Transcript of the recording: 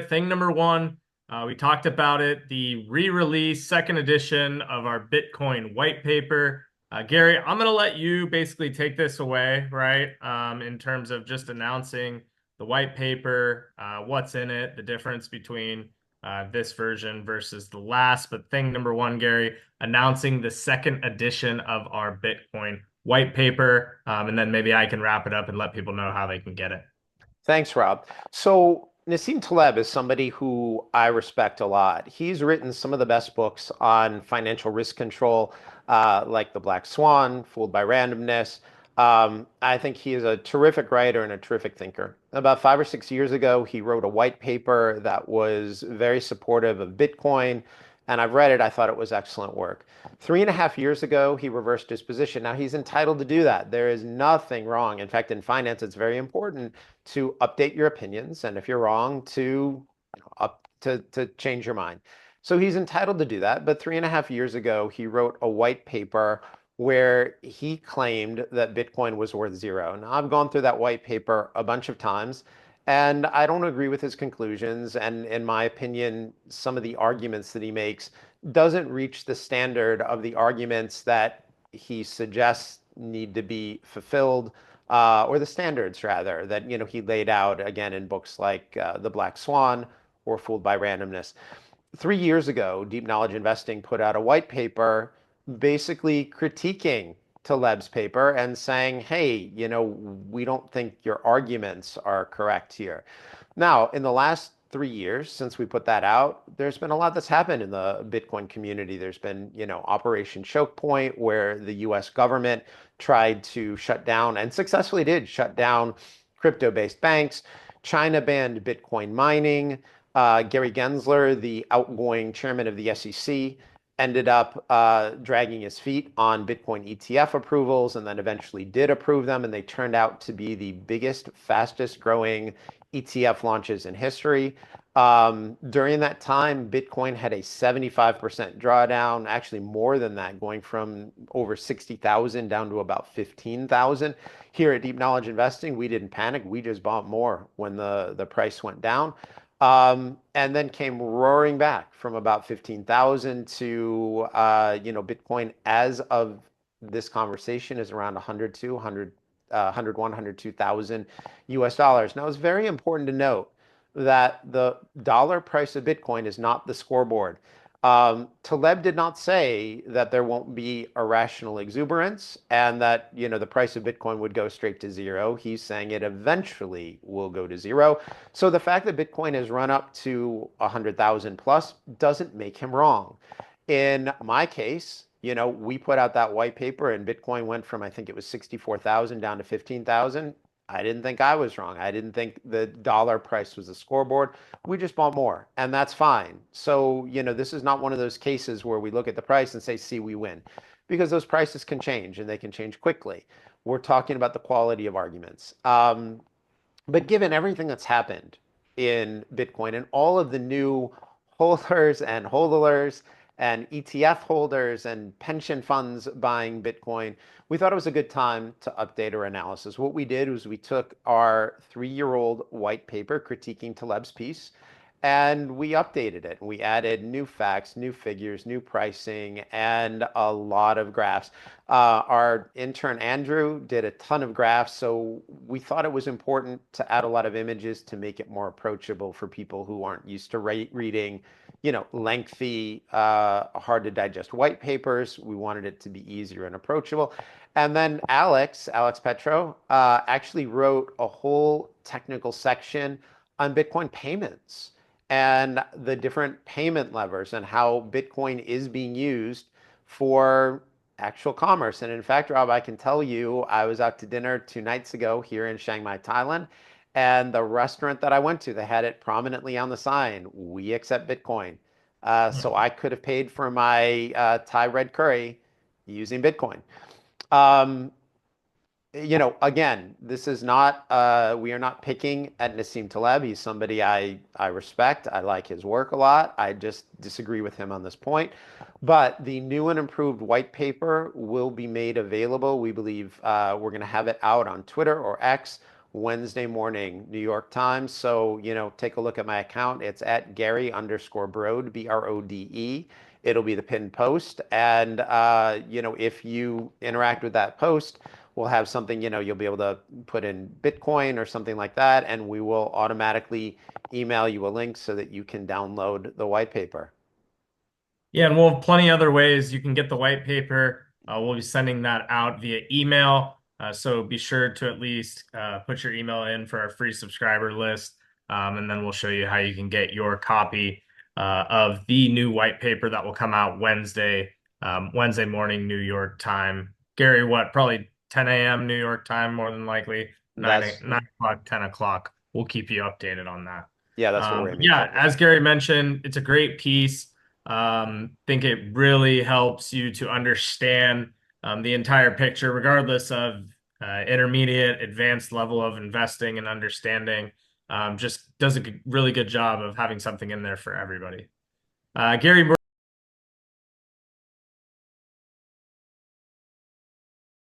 Thing number one, we talked about it, the re-release second edition of our Bitcoin white paper. Gary, I'm going to let you basically take this away, right? In terms of just announcing the white paper, what's in it, the difference between this version versus the last. But thing number one, Gary, announcing the second edition of our Bitcoin white paper. And then maybe I can wrap it up and let people know how they can get it. Thanks, Rob. So Nassim Taleb is somebody who I respect a lot. He's written some of the best books on financial risk control, like The Black Swan, Fooled by Randomness. I think he is a terrific writer and a terrific thinker. About 5 or 6 years ago, he wrote a white paper that was very supportive of Bitcoin, and I've read it. I thought it was excellent work. 3.5 years ago, he reversed his position. Now, he's entitled to do that. There is nothing wrong. In fact, in finance, it's very important to update your opinions, and if you're wrong, to change your mind. So he's entitled to do that. But 3.5 years ago, he wrote a white paper where he claimed that Bitcoin was worth zero. Now, I've gone through that white paper a bunch of times, and I don't agree with his conclusions. And in my opinion, some of the arguments that he makes doesn't reach the standard of the arguments that he suggests need to be fulfilled, or the standards rather, that he laid out again in books like The Black Swan or Fooled by Randomness. 3 years ago, Deep Knowledge Investing put out a white paper basically critiquing Taleb's paper and saying, hey, we don't think your arguments are correct here. Now, in the last 3 years since we put that out, there's been a lot that's happened in the Bitcoin community. There's been, Operation Chokepoint, where the US government tried to shut down and successfully did shut down crypto-based banks. China banned Bitcoin mining. Gary Gensler, the outgoing chairman of the SEC, ended up dragging his feet on Bitcoin ETF approvals and then eventually did approve them. And they turned out to be the biggest, fastest growing ETF launches in history. During that time, Bitcoin had a 75% drawdown, actually more than that, going from over 60,000 down to about 15,000. Here at Deep Knowledge Investing, we didn't panic. We just bought more when the price went down. And then came roaring back from about 15,000 to, Bitcoin as of this conversation is around 102, 100, 101, 102,000 US dollars. Now, it's very important to note that the dollar price of Bitcoin is not the scoreboard. Taleb did not say that there won't be irrational exuberance and that the price of Bitcoin would go straight to zero. He's saying it eventually will go to zero. So the fact that Bitcoin has run up to 100,000 plus doesn't make him wrong. In my case, we put out that white paper and Bitcoin went from, I think it was 64,000 down to 15,000. I didn't think I was wrong. I didn't think the dollar price was a scoreboard. We just bought more, and that's fine. So, this is not one of those cases where we look at the price and say, see, we win, because those prices can change and they can change quickly. We're talking about the quality of arguments. But given everything that's happened in Bitcoin and all of the new holders and hodlers and ETF holders and pension funds buying Bitcoin, we thought it was a good time to update our analysis. What we did was we took our 3-year-old white paper critiquing Taleb's piece and we updated it. We added new facts, new figures, new pricing, and a lot of graphs. Our intern Andrew did a ton of graphs, so we thought it was important to add a lot of images to make it more approachable for people who aren't used to reading, lengthy, hard to digest white papers. We wanted it to be easier and approachable. And then Alex Petro, actually wrote a whole technical section on Bitcoin payments and the different payment levers and how Bitcoin is being used for actual commerce. And in fact, Rob, I can tell you, I was out to dinner 2 nights ago here in Chiang Mai, Thailand, and the restaurant that I went to, they had it prominently on the sign, we accept Bitcoin. So I could have paid for my Thai red curry using Bitcoin. Um, again, this is not, we are not picking at Nassim Taleb. He's somebody I respect. I like his work a lot. I just disagree with him on this point. But the new and improved white paper will be made available. We believe we're going to have it out on Twitter or X Wednesday morning, New York time. So, take a look at my account. It's at Gary_Brode, Brode. It'll be the pinned post. And, if you interact with that post, we'll have something, you'll be able to put in Bitcoin or something like that. And we will automatically email you a link so that you can download the white paper. Yeah, and we'll have plenty other ways you can get the white paper. We'll be sending that out via email. So be sure to at least put your email in for our free subscriber list. And then we'll show you how you can get your copy of the new white paper that will come out Wednesday morning, New York time. Gary, what? Probably 10 a.m. New York time, more than likely. 9, That's, 9 o'clock, 10 o'clock. We'll keep you updated on that. yeah, that's what we're aiming Yeah, for. as Gary mentioned, it's a great piece. Think it really helps you to understand the entire picture, regardless of intermediate, advanced level of investing and understanding. Just does a really good job of having something in there for everybody. Gary